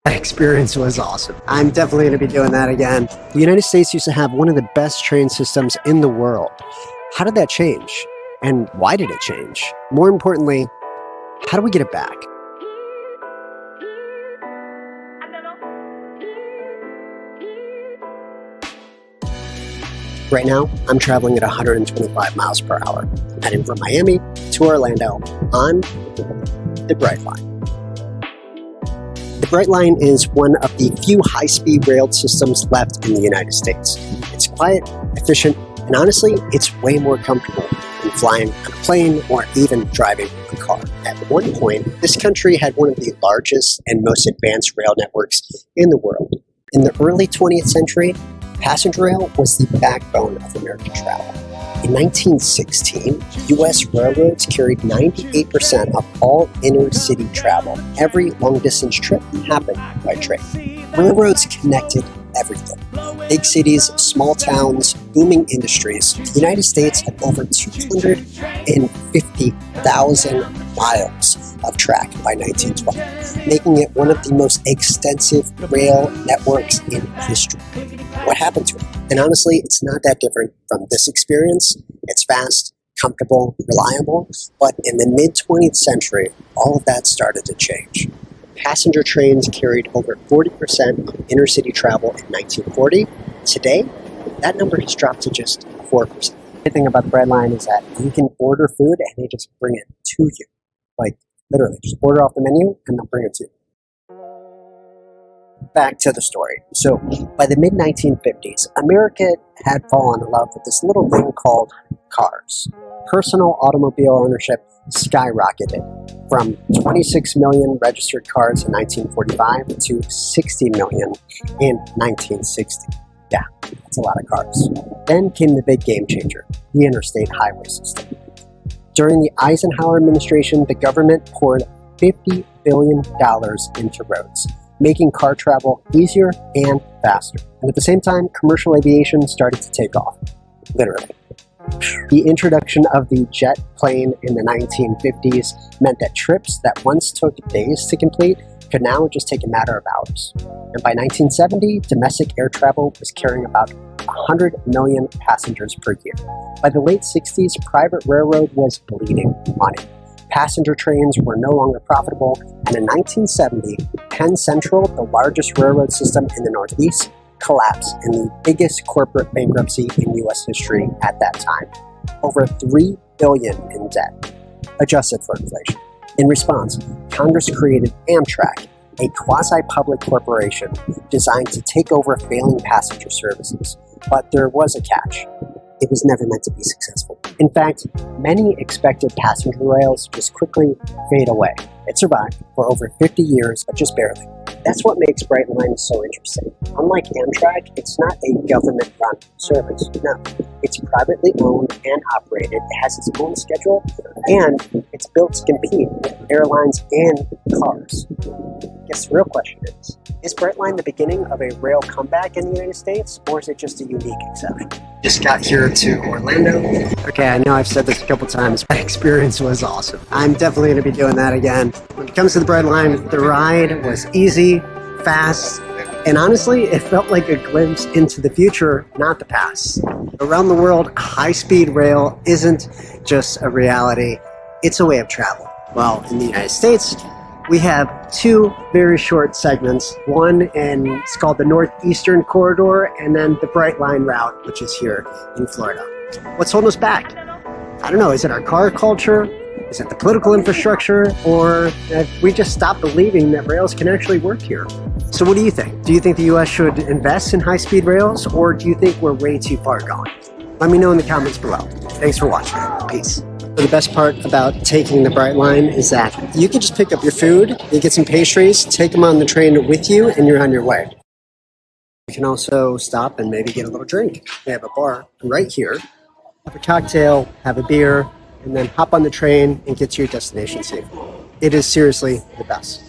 That experience was awesome. I'm definitely going to be doing that again. The United States used to have one of the best train systems in the world. How did that change? And why did it change? More importantly, how do we get it back? Right now, I'm traveling at 125 miles per hour, heading from Miami to Orlando on the Brightline. The Brightline is one of the few high-speed rail systems left in the United States. It's quiet, efficient, and honestly, it's way more comfortable than flying on a plane or even driving a car. At one point, this country had one of the largest and most advanced rail networks in the world. In the early 20th century, passenger rail was the backbone of American travel. In 1916, U.S. railroads carried 98% of all inner-city travel. Every long-distance trip happened by train. Railroads connected everything. Big cities, small towns, booming industries. The United States had over 250,000 miles of track by 1912, making it one of the most extensive rail networks in history. What happened to it? And honestly, it's not that different from this experience. It's fast, comfortable, reliable, but in the mid-20th century, all of that started to change. Passenger trains carried over 40% of inner-city travel in 1940. Today, that number has dropped to just 4%. The thing about the Brightline is that you can order food and they just bring it to you. Like, literally, just order off the menu and they'll bring it to you. Back to the story. So, by the mid-1950s, America had fallen in love with this little thing called cars. Personal automobile ownership skyrocketed from 26 million registered cars in 1945 to 60 million in 1960. Yeah, that's a lot of cars. Then came the big game changer, the interstate highway system. During the Eisenhower administration, the government poured $50 billion into roads, making car travel easier and faster. And at the same time, commercial aviation started to take off, literally. The introduction of the jet plane in the 1950s meant that trips that once took days to complete could now just take a matter of hours. And by 1970, domestic air travel was carrying about 100 million passengers per year. By the late 60s, private railroad was bleeding money. Passenger trains were no longer profitable, and in 1970, Penn Central, the largest railroad system in the Northeast, collapsed in the biggest corporate bankruptcy in U.S. history at that time. Over $3 billion in debt, adjusted for inflation. In response, Congress created Amtrak, a quasi-public corporation designed to take over failing passenger services. But there was a catch. It was never meant to be successful. In fact, many expected passenger rails just quickly fade away. It survived for over 50 years, but just barely. That's what makes Brightline so interesting. Unlike Amtrak, it's not a government-run service. No, it's privately owned and operated. It has its own schedule, and it's built to compete with airlines and cars. I guess the real question is Brightline the beginning of a rail comeback in the United States, or is it just a unique exception? Just got here to Orlando. Okay, I know I've said this a couple times, but the experience was awesome. I'm definitely going to be doing that again. When it comes to the Brightline, the ride was easy, fast, and honestly, it felt like a glimpse into the future, not the past. Around the world, high-speed rail isn't just a reality, it's a way of travel. Well, in the United States, we have two very short segments. One, and it's called the Northeastern Corridor, and then the Brightline route, which is here in Florida. What's holding us back? I don't know. Is it our car culture? Is it the political infrastructure? Or have we just stopped believing that rails can actually work here? So what do you think? Do you think the U.S. should invest in high-speed rails, or do you think we're way too far gone? Let me know in the comments below. Thanks for watching. Peace. The best part about taking the Brightline is that you can just pick up your food, you get some pastries, take them on the train with you, and you're on your way. You can also stop and maybe get a little drink. They have a bar right here. Have a cocktail, have a beer, and then hop on the train and get to your destination safely. It is seriously the best.